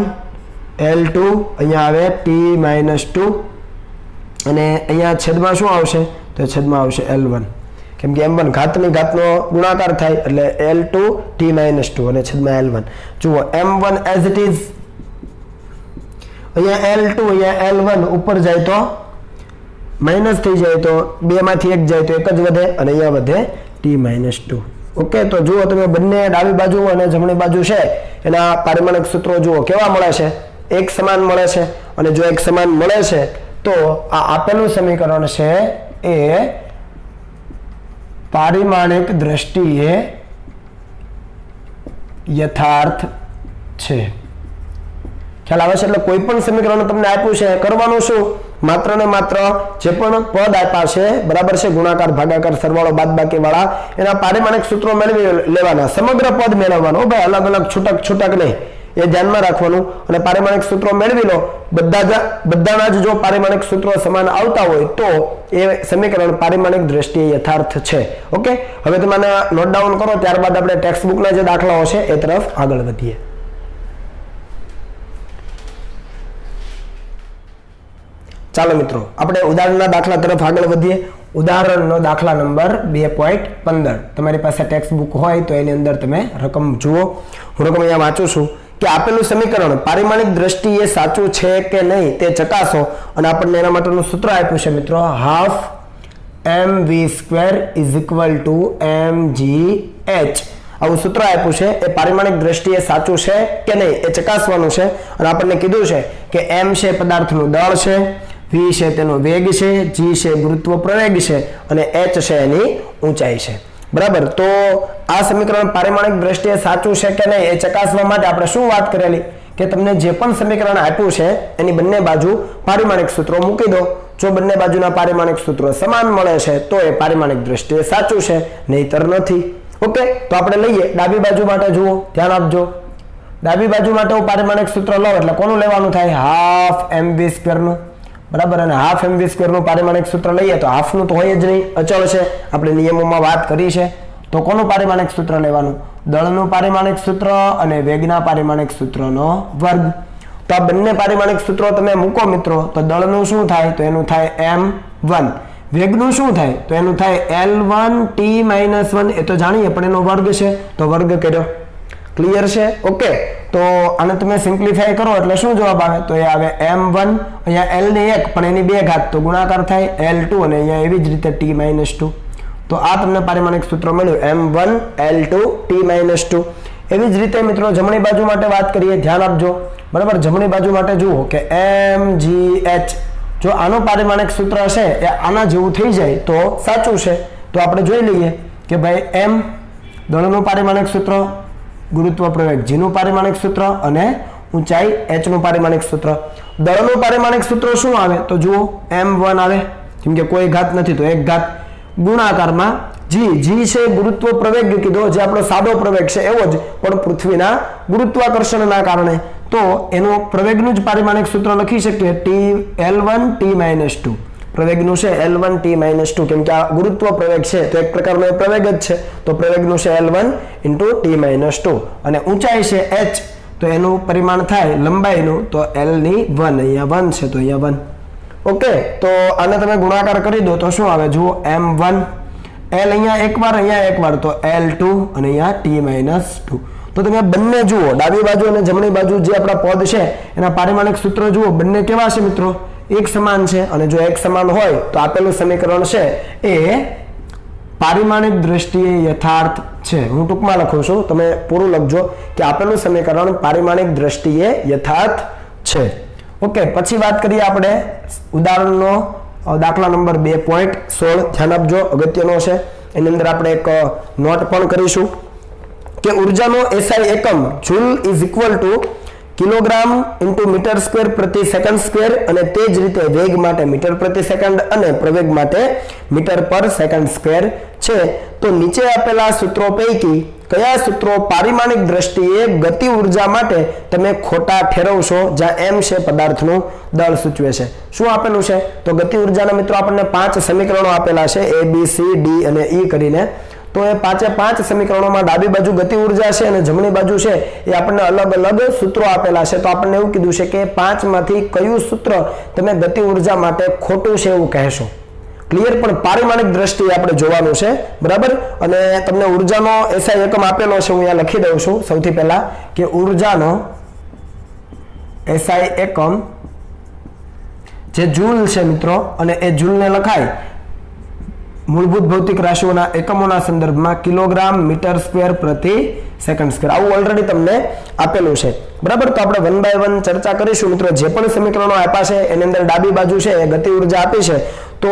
L2, અહીંયા આવે t - 2, અને અહીંયા છેદમાં શું આવશે? તો છેદમાં આવશે L1, કેમ કે m1 ઘાતની ઘાતનો ગુણાકાર થાય એટલે L2 t - 2 અને છેદમાં L1. જુઓ, m1 એઝ ઇટ ઇઝ, અહીંયા L2 અહીંયા L1 ઉપર જાય તો માઇનસ થઈ જાય, તો 2 માંથી 1 જાય તો 1 જ વધે, અને અહીંયા વધે t - 2. ઓકે. તો જુઓ તમે બંને ડાબી બાજુ અને જમણી બાજુ છે એના પારિમાણિક સૂત્રો જુઓ કેવા મળે છે? એક સમાન મળે છે. અને જો એક સમાન મળે છે તો આ આપેલું સમીકરણ છે એ પારિમાણિક દ્રષ્ટિએ યથાર્થ છે. ખ્યાલ આવે છે? એટલે કોઈ પણ સમીકરણ તમને આપ્યું છે, કરવાનું શું? માત્ર ને માત્ર જે પણ પદ આપ્યા છે, બરાબર છે, ગુણાકાર, ભાગાકાર, સરવાળો, બાદબાકી વાળા, એના પારિમાણિક સૂત્રો મેળવી લેવાના. સમગ્ર પદ મેળવવાનો ભાઈ, અલગ અલગ છૂટક છૂટક નહીં, એ ધ્યાનમાં રાખવાનું. અને પારિમાણિક સૂત્રો મેળવી લો. બધાના જ જો પારિમાણિક સૂત્રો સમાન આવતા હોય તો એ સમીકરણ પારિમાણિક દ્રષ્ટિએ યથાર્થ છે. ઓકે. હવે તમે નોટ ડાઉન કરો, ત્યારબાદ આપણે ટેક્સ્ટ બુકના જે દાખલાઓ છે એ તરફ આગળ વધીએ. ચાલો મિત્રો આપણે ઉદાહરણના દાખલા તરફ આગળ વધીએ. ઉદાહરણનો દાખલા નંબર 2.15. તમારી પાસે ટેક્સ્ટ બુક હોય તો એની અંદર તમે રકમ જુઓ. હું રકમ અહીંયા વાંચું છું કે આપેલું સમીકરણ પારિમાણિક દ્રષ્ટિએ સાચું છે કે નહીં તે ચકાસો અને આપણને એના માટેનું સૂત્ર આપ્યું છે મિત્રો, હાફ mv² = mgh. આવું સૂત્ર આપ્યું છે. એ પારિમાણિક દ્રષ્ટિએ સાચું છે કે નહીં એ ચકાસવાનું છે. અને આપણને કીધું છે કે m છે પદાર્થનું દળ છે, v છે તેનો વેગ છે, g છે ગુરુત્વ પ્રવેગ છે અને h છે એની ઊંચાઈ છે. બરાબર. તો આ સમીકરણ પારિમાણિક દ્રષ્ટિએ સાચું છે કે નહીં એ ચકાસવા માટે આપણે શું વાત કરેલી કે તમને જે પણ સમીકરણ આપ્યું છે એની બંને બાજુ પારિમાણિક સૂત્રો મૂકી દો. જો બંને બાજુના પારિમાણિક સૂત્રો સમાન મળે છે તો એ પારિમાણિક દ્રષ્ટિએ સાચું છે, નહીતર નથી. ઓકે, તો આપણે લઈએ ડાબી બાજુ માટે. જુઓ, ધ્યાન આપજો. ડાબી બાજુ માટે હું પારિમાણિક સૂત્ર લઉં એટલે કોનું લેવાનું થાય? હાફ mv² નું. બરાબર. અને હાફ mv² નું પારિમાણિક સૂત્ર લઈએ તો હાફ નું તો હોય જ નહીં, અચળ છે. આપણે નિયમોમાં વાત કરી છે. તો કોનું પારિમાણિક સૂત્ર લેવાનું? દળનું પારિમાણિક સૂત્ર અને વેગના પારિમાણિક સૂત્રનો વર્ગ. તો આ બંને પારિમાણિક સૂત્રો તમે મૂકો મિત્રો તો દળનું શું થાય? તો એનું થાય m1. વેગનું શું થાય? તો એનું થાય L1 t-1. એ તો જાણીએ પણ એનો વર્ગ છે તો વર્ગ કર્યો. ક્લિયર છે? ઓકે, તો આને તમે સિમ્પ્લિફાય કરો એટલે શું જવાબ આવે? તો એ આવે m1. અહીંયા l ની 1 પણ એની 2 ઘાત તો ગુણાકાર થાય L2 અને અહીંયા એવી જ રીતે t-2. તો આ તમને પારિમાણિક સૂત્ર મળ્યું m1 L2 t-2. એવી જ રીતે મિત્રો જમણી બાજુ માટે વાત કરીએ. ધ્યાન આપજો. બરાબર. જમણી બાજુ માટે જુઓ કે mgh. જો આનું પારિમાણિક સૂત્ર છે એ આના જેવું થઈ જાય તો સાચું છે. તો આપણે જોઈ લઈએ કે ભાઈ m દળનું પારિમાણિક સૂત્ર, ગુરુત્વ પ્રવેગ g નું પારિમાણિક સૂત્ર અને ઊંચાઈ h નું પારિમાણિક સૂત્ર. દળનું પારિમાણિક સૂત્ર શું આવે? તો જુઓ m1 આવે, કેમ કે કોઈ ઘાત નથી તો 1 ઘાત, ગુણાકારમાં g છે ગુરુત્વ પ્રવેગ કીધો, જે આપણો સાદો પ્રવેગ છે એવો જ પણ પૃથ્વીના ગુરુત્વાકર્ષણના કારણે. તો એનું પ્રવેગનું જ પારિમાણિક સૂત્ર લખી શકીએ L1 t-2. પ્રવેગનું છે L1 t-2 કેમ કે આ ગુરુત્વ પ્રવેગ છે તો એક પ્રકારનો પ્રવેગ જ છે. તો પ્રવેગનું છે L1 × t-2 અને ઊંચાઈ છે h. તો એનું પરિમાણ થાય લંબાઈનું તો L ની 1. અહીંયા 1 છે તો અહીંયા 1. ઓકે, તો આને તમે ગુણાકાર કરી દો તો શું આવે? જુઓ m1 L અહીંયા એકવાર, અહીંયા એકવાર તો L2 અને અહીંયા t-2. તો તમે બંને જુઓ, ડાબી બાજુ અને જમણી બાજુ જે આપણા પદ છે એના પારિમાણિક સૂત્ર જુઓ, બંને કેવા છે મિત્રો? એક સમાન છે. અને જો એક સમાન હોય તો આપેલું સમીકરણ છે એ પારિમાણિક દ્રષ્ટિએ યથાર્થ છે. હું ટૂંકમાં લખું છું, તમે પૂરું લખજો કે આપેલું સમીકરણ પારિમાણિક દ્રષ્ટિએ યથાર્થ છે. ઓકે, પછી વાત કરીએ આપણે ઉદાહરણનો દાખલા નંબર 2.16. ધ્યાન આપજો, અગત્યનો છે. એની અંદર આપણે એક નોટ પણ કરીશું કે ઉર્જાનો SI એકમ જૂલ = કિલોગ્રામ × મીટર² પ્રતિ સેકન્ડ² અને તે જ રીતે વેગ માટે મીટર પ્રતિ સેકન્ડ અને પ્રવેગ માટે મીટર/સેકન્ડ² છે. તો નીચે આપેલા સૂત્રો પૈકી કયા સૂત્રો પારિમાણિક દ્રષ્ટિએ ગતિ ઉર્જા માટે તમે ખોટા ઠેરવશો? જ્યાં m છે પદાર્થનું દળ સૂચવે છે. શું આપેલું છે? તો ગતિ ઉર્જાના મિત્રો આપણને 5 સમીકરણો આપેલા છે, A B C D અને E કરીને. તો એ 5 સમીકરણોમાં ડાબી બાજુ ગતિ ઉર્જા છે અને જમણી બાજુ છે એ આપણને અલગ અલગ સૂત્રો આપેલા છે. તો આપણને એવું કીધું છે કે 5 માંથી કયું સૂત્ર તમે ગતિ ઉર્જા માટે ખોટું છે એવું કહેશો. ક્લિયર? પણ પારિમાણિક દ્રષ્ટિએ આપણે જોવાનું છે. બરાબર. અને તમને ઉર્જાનો SI એકમ આપેલો છે, હું અહીંયા લખી દઉં છું. સૌથી પહેલા કે ઉર્જાનો SI એકમ જે જૂલ છે મિત્રો, અને એ જૂલને લખાય મૂળભૂત ભૌતિક રાશિઓના એકમોના સંદર્ભમાં કિલોગ્રામ મીટર² પ્રતિ સેકન્ડ². આવું ઓલરેડી તમને આપેલું છે. બરાબર. તો આપણે 1 by 1 ચર્ચા કરીશું મિત્રો. જે પણ સમીકરણો આપ્યા છે એની અંદર ડાબી બાજુ છે એ ગતિ ઉર્જા આપી છે. તો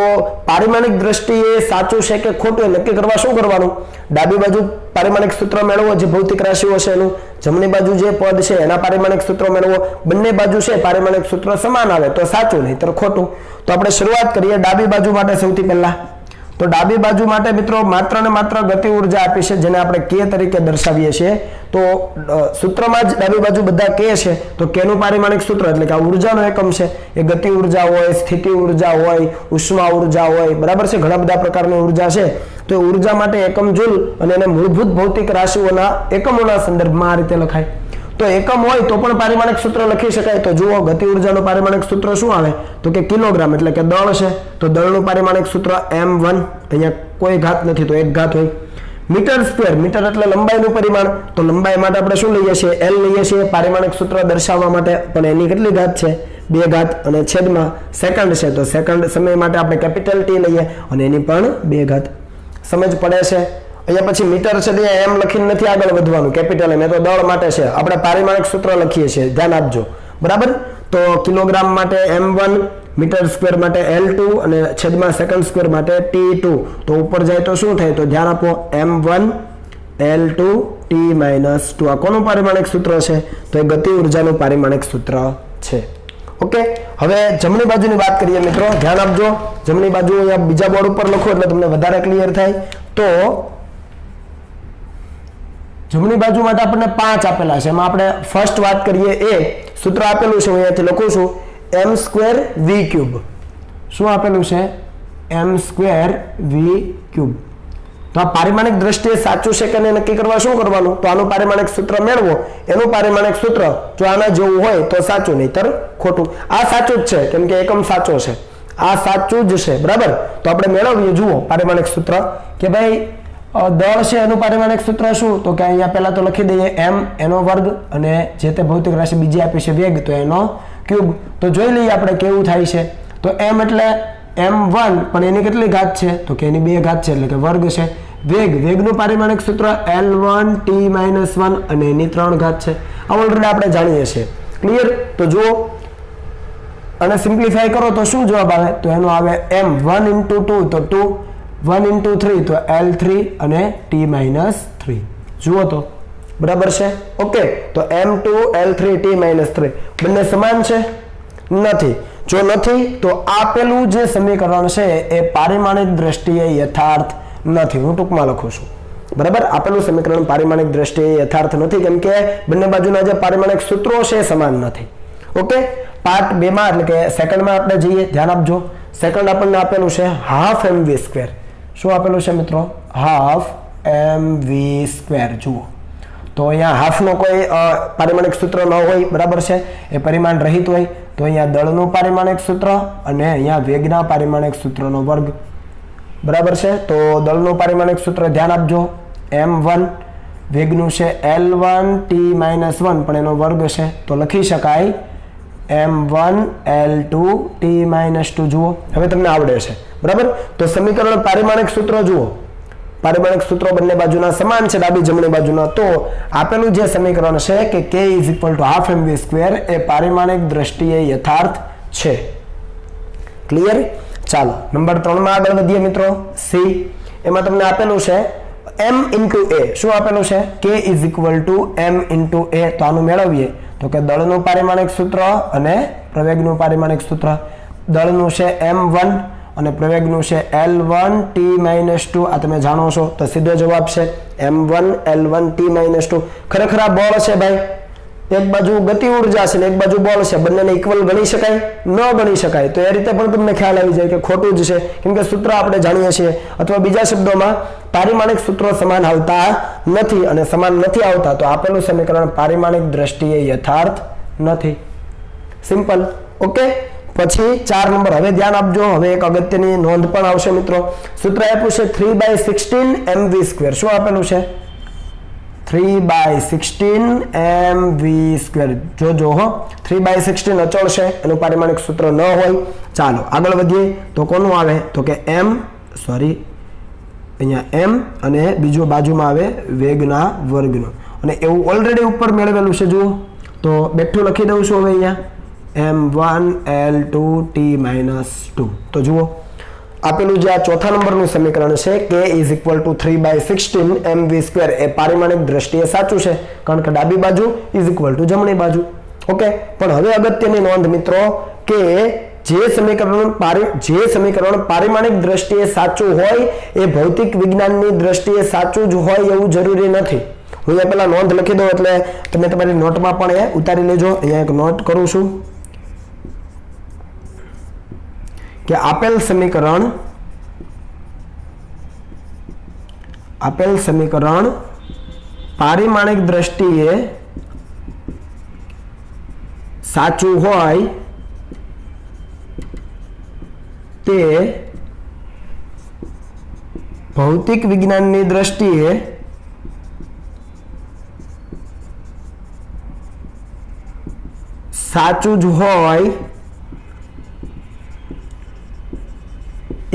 પારિમાણિક દ્રષ્ટિએ સાચું છે કે ખોટું નક્કી કરવા શું કરવાનું? ડાબી બાજુ પારિમાણિક સૂત્ર મેળવો જે ભૌતિક રાશિઓ છે એનું, જમણી બાજુ જે પદ છે એના પારિમાણિક સૂત્રો મેળવો. બંને બાજુ છે પારિમાણિક સૂત્ર સમાન આવે તો સાચું, નહીતર ખોટું. તો આપણે શરૂઆત કરીએ ડાબી બાજુ માટે. સૌથી પહેલા તો ડાબી બાજુ માટે મિત્રો માત્ર ને માત્ર ગતિ ઉર્જા આપી છે, જેને આપણે k તરીકે દર્શાવીએ છીએ. તો સૂત્રમાં જ ડાબી બાજુ બધા k છે. તો k નું પારિમાણિક સૂત્ર એટલે કે આ ઉર્જાનો એકમ છે એ ગતિ ઉર્જા હોય, સ્થિતિ ઉર્જા હોય, ઉષ્મા ઉર્જા હોય. બરાબર છે. ઘણા બધા પ્રકારની ઉર્જા છે. તો ઉર્જા માટે એકમ જૂલ અને એને મૂળભૂત ભૌતિક રાશિઓના એકમોના સંદર્ભમાં આ રીતે લખાય. તો એકમ હોય તો પણ પારિમાણિક સૂત્ર લખી શકાય. તો જુઓ ગતિ ઉર્જાનું પારિમાણિક સૂત્ર શું આવે તો કે કિલોગ્રામ, એટલે કે દળ છે તો દળનું પારિમાણિક સૂત્ર m1, અહીંયા કોઈ ઘાત નથી તો એક ઘાત હોય. મીટર સ્ક્વેર, મીટર એટલે લંબાઈનું પરિમાણ, તો લંબાઈ માટે આપણે શું લઈએ છીએ l લઈએ છીએ પારિમાણિક સૂત્ર દર્શાવવા માટે, પણ એની કેટલી ઘાત છે 2 ઘાત, અને છેદમાં સેકન્ડ છે તો સેકન્ડ સમય માટે આપણે કેપિટલ T લઈએ અને એની પણ 2 ઘાત. સમજ પડે છે? અહીંયા પછી મીટર છે ત્યાં એમ લખીને નથી આગળ વધવાનું, કેપિટલ એમ, એ તો દળ માટે છે. આપણે પારિમાણિક સૂત્ર લખીએ છીએ, ધ્યાન આપજો. બરાબર, તો કિલોગ્રામ માટે m1, મીટર સ્ક્વેર માટે l2 અને છેદમાં સેકન્ડ સ્ક્વેર માટે t2. તો ઉપર જાય તો શું થાય તો ધ્યાન આપો, m1 l2 t-2. આ કોનું પારિમાણિક સૂત્ર છે તો એ ગતિ ઉર્જાનું પારિમાણિક સૂત્ર છે. ઓકે, હવે જમણી બાજુની વાત કરીએ મિત્રો, ધ્યાન આપજો. જમણી બાજુ અહીંયા બીજા બોર્ડ ઉપર લખો એટલે તમને વધારે ક્લિયર થાય. તો જમણી બાજુ માટે આપણને 5 આપેલા છે, એમાં આપણે ફર્સ્ટ વાત કરીએ એ સૂત્ર આપેલું છે, હું અહીંયાથી લખું છું m²v³. શું આપેલું છે m²v³. તો આ પારિમાણિક દ્રષ્ટિએ સાચું છે કે નહીં નક્કી કરવા શું કરવાનું, તો આનું પારિમાણિક સૂત્ર મેળવો. એનું પારિમાણિક સૂત્ર જો આના જેવું હોય તો સાચું, નહીતર ખોટું. આ સાચું જ છે કેમ કે એકમ સાચો છે, આ સાચું જ છે. બરાબર, તો આપણે મેળવીએ. જુઓ પારિમાણિક સૂત્ર કે ભાઈ દળ છે એનું પારિમાણિક સૂત્ર શું, તો કે અહીંયા પહેલા તો લખી દઈએ m એનો વર્ગ અને જે તે ભૌતિક રાશિ બીજી આપી છે વેગ, તો એનો ક્યુબ. તો જોઈ લઈએ આપણે કેવું થાય છે. તો m એટલે m1 પણ એની કેટલી ઘાત છે તો કે એની 2 ઘાત છે એટલે કે વર્ગ છે. વેગનું પારિમાણિક સૂત્ર l1 t-1 અને એની 3 ઘાત છે. આ ઓલરેડી આપણે જાણીએ છીએ. ક્લિયર? તો જુઓ અને સિમ્પ્લિફાય કરો તો શું જવાબ આવે તો એનો આવે m1 × 2 તો 2, 1 × 3 તો l3 અને t-3. જુઓ તો બરાબર છે. ઓકે, તો m2 l3 t-3 બંને સમાન છે? નથી. જો નથી તો આપેલું જે સમીકરણ છે એ પારિમાણિક દ્રષ્ટિએ યથાર્થ નથી. હું ટૂંકમાં લખું છું. બરાબર, આપેલું સમીકરણ પારિમાણિક દ્રષ્ટિએ યથાર્થ નથી કેમ કે બંને બાજુના જે પારિમાણિક સૂત્રો છે એ સમાન નથી. ઓકે, પાર્ટ 2 માં એટલે કે સેકન્ડમાં આપણે જઈએ. ધ્યાન આપજો. સેકન્ડ આપણને આપેલું છે હાફ mv². શું આપેલું છે મિત્રો? Half mv². જુઓ તો અહીંયા હાફનો કોઈ પારિમાણિક સૂત્ર ન હોય, બરાબર છે, એ પરિમાણ રહિત હોય. તો અહીંયા દળનું પારિમાણિક સૂત્ર અને અહીંયા વેગના પારિમાણિક સૂત્રનો વર્ગ. બરાબર છે, તો દળનું પારિમાણિક સૂત્ર ધ્યાન આપજો m1, વેગનું છે l1 t-1 પણ એનો વર્ગ છે તો લખી શકાય m1 l2 t-2. જુઓ હવે તમને આવડે છે. બરાબર, તો સમીકરણ પારિમાણિક સૂત્ર જુઓ, પારિમાણિક સૂત્રો બંને બાજુના સમાન છે, ડાબી જમણી બાજુના. તો આપેલું જે સમીકરણ છે કે k = હાફ mv² એ પારિમાણિક દ્રષ્ટિએ યથાર્થ છે. ક્લિયર? ચાલો નંબર 3 માં આગળ વધીએ મિત્રો. સી એમાં તમને આપેલું છે m × a. શું આપેલું છે? k = m × a. તો આનું મેળવીએ તો કે દળનું પારિમાણિક સૂત્ર અને પ્રવેગનું પારિમાણિક સૂત્ર. દળનું છે m1 અને પ્રવેગનું છે l1 t-2. આ તમે જાણો છો તો સીધો જવાબ છે m1 l1 t-2. ખરેખર આ બળ છે ભાઈ, એક બાજુ ગતિ ઉર્જા છે ને એક બાજુ બળ છે, બંનેને ઇક્વલ ગણી શકાય? ન ગણી શકાય. તો એ રીતે પણ તમને ખ્યાલ આવી જાય કે ખોટું જ છે કેમ કે સૂત્ર આપણે જાણીએ છીએ, અથવા બીજા શબ્દોમાં પારિમાણિક સૂત્રો સમાન આવતા નથી, અને સમાન નથી આવતા તો આપેલું સમીકરણ પારિમાણિક દ્રષ્ટિએ યથાર્થ નથી. સિમ્પલ. ઓકે, પછી 4 નંબર. હવે ધ્યાન આપજો, હવે એક અગત્યની નોંધ પણ આવશે મિત્રો. સૂત્ર આપ્યું છે 3/16 mv². શું આપેલું છે? 3/16 mv². જોજો હો, 3/16 અચળ છે, એનું પારિમાણિક સૂત્ર ન હોય. ચાલો આગળ વધીએ તો કોનું આવે તો કે અહીંયા m અને બીજો બાજુમાં આવે વેગના વર્ગનો, અને એવું ઓલરેડી ઉપર મેળવેલું છે. જુઓ તો બેઠું લખી દઉં છું હવે અહીંયા m1 l2 t-2. તો જુઓ આપેલું જે આ ચોથા નંબરનું સમીકરણ છે k = 3/16 mv² એ પારિમાણિક દ્રષ્ટિએ સાચું છે કારણ કે ડાબી બાજુ = જમણી બાજુ. ઓકે, પણ હવે અગત્યની નોંધ મિત્રો કે જે સમીકરણ પારિમાણિક દ્રષ્ટિએ સાચું હોય એ ભૌતિક વિજ્ઞાનની દ્રષ્ટિએ સાચું જ હોય એવું જરૂરી નથી. હું અહીંયા પહેલા નોંધ લખી દઉં એટલે તમે તમારી નોટમાં પણ એ ઉતારી લેજો. અહીંયા એક નોટ કરું છું કે આપેલ સમીકરણ પારિમાણિક દ્રષ્ટિએ સાચું હોય તે ભૌતિક વિજ્ઞાનની દ્રષ્ટિએ સાચું જ હોય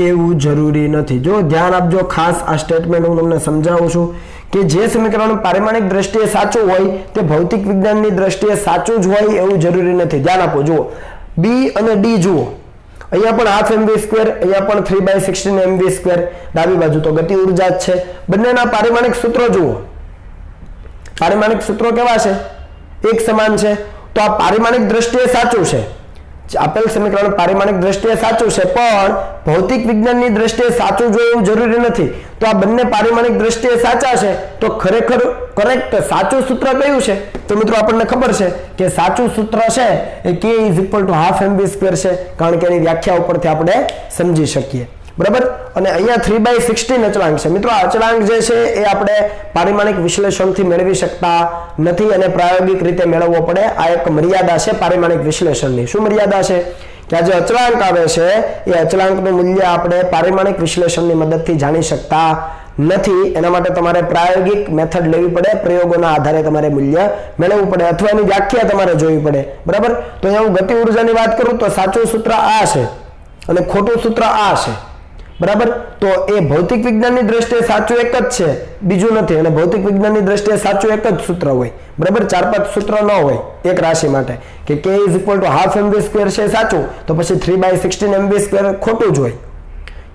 એવું જરૂરી નથી। જો ધ્યાન આપજો, ખાસ આ સ્ટેટમેન્ટ હું તમને સમજાવું છું કે જે સમીકરણ પારિમાણિક દ્રષ્ટિએ સાચું હોય તે ભૌતિક વિજ્ઞાનની દ્રષ્ટિએ સાચું જ હોય એવું જરૂરી નથી। ધ્યાન આપો, જુઓ બી અને ડી જુઓ, અહીંયા પણ હાફ mv સ્ક્વેર, અહીંયા પણ 3/16 mv સ્ક્વેર, ડાબી બાજુ તો ગતિ ઉર્જા જ છે। બંનેના પારિમાણિક સૂત્રો જુઓ, પારિમાણિક સૂત્રો કેવા છે? એક સમાન છે। તો આ પારિમાણિક દ્રષ્ટિએ સાચું છે, આપેલ સમીકરણ પારિમાણિક દ્રષ્ટિએ સાચું છે, પણ ભૌતિક વિજ્ઞાનની દ્રષ્ટિએ સાચું જોઈએ એવું જરૂરી નથી। તો આ બંને પારિમાણિક દ્રષ્ટિએ સાચા છે, તો ખરેખર કરેક્ટ સાચું સૂત્ર કયું છે? તો મિત્રો આપણને ખબર છે કે સાચું સૂત્ર છે એ k = હાફ mv સ્ક્વેર છે, કારણ કે એની વ્યાખ્યા ઉપરથી આપણે સમજી શકીએ, બરાબર। અને અહીંયા 3/16 અચળાંક છે। મિત્રો આ અચળાંક જે છે એ આપણે પારિમાણિક વિશ્લેષણથી મેળવી શકતા નથી અને પ્રાયોગિક રીતે મેળવવો પડે। આ એક મર્યાદા છે પારિમાણિક વિશ્લેષણની। શું મર્યાદા છે? કે આ જે અચળાંક આવે છે એ અચળાંકનું મૂલ્ય આપણે પારિમાણિક વિશ્લેષણની મદદથી જાણી શકતા નથી। એના માટે તમારે પ્રાયોગિક મેથડ લેવી પડે, પ્રયોગોના આધારે તમારે મૂલ્ય મેળવવું પડે અથવા એની વ્યાખ્યા તમારે જોવી પડે, બરાબર। તો અહીંયા હું ગતિ ઉર્જાની વાત કરું તો સાચું સૂત્ર આ છે અને ખોટું સૂત્ર આ છે, બરાબર। તો એ ભૌતિક વિજ્ઞાનની દ્રષ્ટિએ સાચું એક જ છે, બીજું નથી। અને ભૌતિક વિજ્ઞાનની દ્રષ્ટિએ સાચું એક જ સૂત્ર હોય, બરાબર। 4-5 સૂત્ર ન હોય એક રાશિ માટે કે k = હાફ mv સ્ક્વેર છે સાચું, તો પછી 3/16 mv સ્ક્વેર ખોટું જ હોય।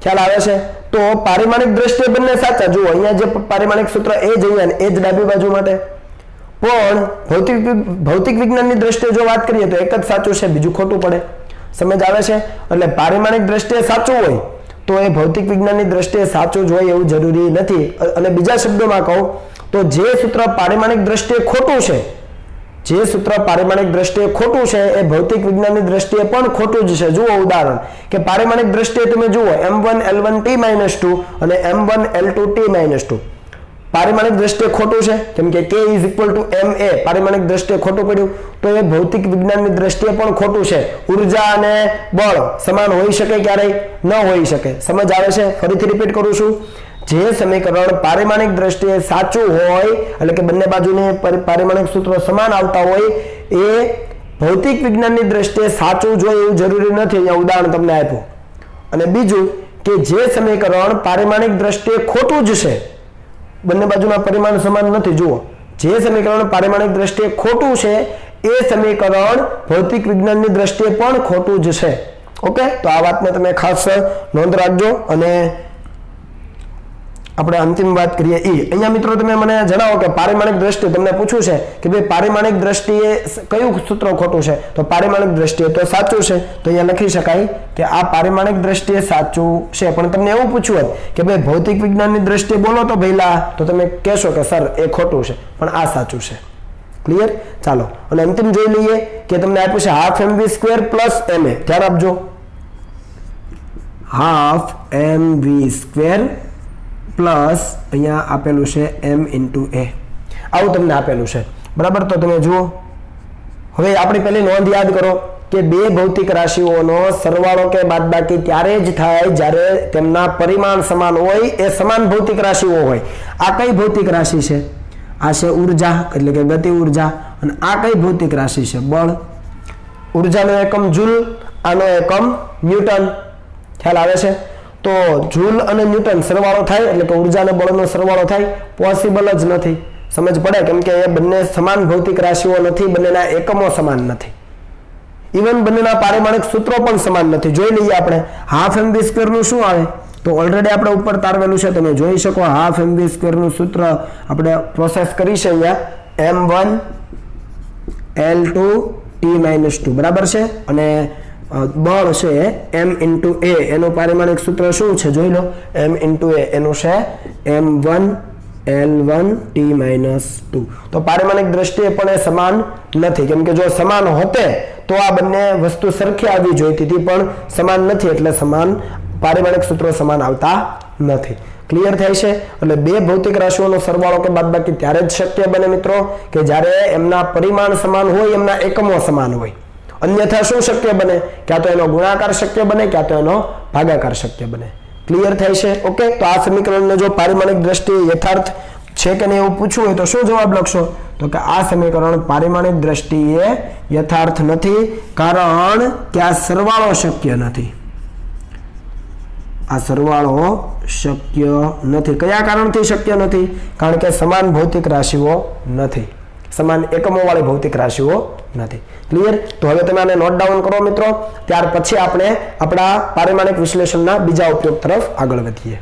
ખ્યાલ આવે છે? તો પારિમાણિક દ્રષ્ટિએ બંને સાચા। જુઓ અહીંયા જે પારિમાણિક સૂત્ર એ જ અહીંયા ને એ જ ડાબી બાજુ માટે, પણ ભૌતિક વિજ્ઞાનની દ્રષ્ટિએ જો વાત કરીએ તો એક જ સાચું છે, બીજું ખોટું પડે। સમજ આવે છે? એટલે પારિમાણિક દ્રષ્ટિએ સાચું હોય તો એ ભૌતિક વિજ્ઞાનની દ્રષ્ટિએ સાચું જ હોય એવું જરૂરી નથી। અને બીજા શબ્દોમાં કહું તો જે સૂત્ર પારિમાણિક દ્રષ્ટિએ ખોટું છે, જે સૂત્ર પારિમાણિક દ્રષ્ટિએ ખોટું છે એ ભૌતિક વિજ્ઞાનની દ્રષ્ટિએ પણ ખોટું જ છે। જુઓ ઉદાહરણ કે પારિમાણિક દ્રષ્ટિએ તમે જુઓ m1 l1 t-2 અને m1 l2 t-2 પારિમાણિક દ્રષ્ટિએ ખોટું છે, કેમ કે k = ma પારિમાણિક દ્રષ્ટિએ ખોટું પડ્યું, તો એ ભૌતિક વિજ્ઞાનની દ્રષ્ટિએ પણ ખોટું છે। ઉર્જા અને બળ સમાન હોઈ શકે ક્યારેય ન હોઈ શકે। સમજ આવે છે? ફરીથી રિપીટ કરું છું, જે સમીકરણ પારિમાણિક દ્રષ્ટિએ સાચું હોય એટલે કે બંને બાજુની પારિમાણિક સૂત્રો સમાન આવતા હોય એ ભૌતિક વિજ્ઞાનની દ્રષ્ટિએ સાચું જ હોય એવું જરૂરી નથી। અહીંયા ઉદાહરણ તમને આપ્યું। અને બીજું કે જે સમીકરણ પારિમાણિક દ્રષ્ટિએ ખોટું જ છે, બંને બાજુના પરિમાણ સમાન નથી। જુઓ, જે સમીકરણ પારિમાણિક દ્રષ્ટિએ ખોટું છે એ સમીકરણ ભૌતિક વિજ્ઞાનની દ્રષ્ટિએ પણ ખોટું જ છે। ઓકે, તો આ વાતને તમે ખાસ નોંધ રાખજો। અને આપણે અંતિમ વાત કરીએ અહીંયા મિત્રો તમે મને જણાવો કે પારિમાણિક દ્રષ્ટિએ તમને પૂછ્યું છે કે ભાઈ પારિમાણિક દ્રષ્ટિએ કયું સૂત્ર ખોટું છે? તો પારિમાણિક દ્રષ્ટિએ તો સાચું છે, તો અહીંયા લખી શકાય કે આ પારિમાણિક દ્રષ્ટિએ સાચું છે। પણ તમને એવું પૂછ્યું હોત કે ભાઈ ભૌતિક વિજ્ઞાનની દ્રષ્ટિએ બોલો તો ભઈલા, તો તમે કહેશો કે સર એ ખોટું છે, પણ આ સાચું છે। ક્લિયર? ચાલો અને અંતિમ જોઈ લઈએ કે તમને આપ્યું છે half mv square plus ma। ધ્યાન આપજો, હાફ mv સ્ક્વેર પ્લસ અહીંયા આપેલું છે m × a, આવું તમને આપેલું છે, બરાબર। તો તમે જુઓ, હવે આપણી પહેલી નોંધ યાદ કરો કે બે ભૌતિક રાશિઓનો સરવાળો કે બાદબાકી ત્યારે જ થાય જ્યારે તેમના પરિમાણ સમાન હોય, એ સમાન ભૌતિક રાશિઓ હોય। આ કઈ ભૌતિક રાશિ છે? આ છે ઉર્જા એટલે કે ગતિ ઉર્જા, અને આ કઈ ભૌતિક રાશિ છે? બળ। ઉર્જાનો એકમ જૂલ, આનો એકમ ન્યૂટન। ખ્યાલ આવે છે? તો જૂલ અને ન્યૂટન સરવાળો થાય એટલે કે ઉર્જા અને બળનો સરવાળો થાય, પોસિબલ જ નથી। સમજ પડે? કેમ કે એ બંને સમાન ભૌતિક રાશિઓ નથી, બંનેના એકમો સમાન નથી, ઇવન બંનેના પારિમાણિક સૂત્રો પણ સમાન નથી। જોઈ લઈએ આપણે હાફ mv સ્ક્વેર નું શું આવે, તો ઓલરેડી આપણે ઉપર તારવેલું છે, તમે જોઈ શકો। હાફ mv સ્ક્વેર નું સૂત્ર આપણે પ્રોસેસ કરી છે અહીંયા m1 l2 t-2, બરાબર છે। અને બળ છે m × a, એનું પારિમાણિક સૂત્ર શું છે જોઈ લો, m × a એનું છે m1 l1 t-2। તો પારિમાણિક દ્રષ્ટિએ પણ એ સમાન નથી, કેમ કે જો સમાન હોતે તો આ બંને વસ્તુ સરખી આવી જોઈતી હતી, પણ સમાન નથી એટલે સમાન પારિમાણિક સૂત્રો સમાન આવતા નથી। ક્લિયર થાય છે? એટલે બે ભૌતિક રાશિઓનો સરવાળો કે બાદબાકી ત્યારે જ શક્ય બને મિત્રો કે જ્યારે એમના પરિમાણ સમાન હોય, એમના એકમો સમાન હોય। અન્યથા શું શક્ય બને? ક્યાં તો એનો ગુણાકાર શક્ય બને, ક્યાં તો એનો ભાગાકાર શક્ય બને. ક્લિયર થાય છે? ઓકે, તો આ સમીકરણને જો પારિમાણિક દ્રષ્ટિએ યથાર્થ છે કે નહીં એવું પૂછવું હોય તો શું જવાબ લખશો? તો કે આ સમીકરણ પારિમાણિક દ્રષ્ટિએ યથાર્થ નથી, કારણ કે આ સરવાળો શક્ય નથી. આ સરવાળો શક્ય નથી. કયા કારણથી શક્ય નથી? કારણ કે સમાન ભૌતિક રાશિઓ નથી, સમાન એકમો વાળી ભૌતિક રાશિઓ નથી. ક્લિયર? તો હવે તમે આને નોટ ડાઉન કરો મિત્રો. ત્યાર પછી આપણે આપણા પારિમાણિક વિશ્લેષણના બીજા ઉપયોગ તરફ આગળ વધીએ.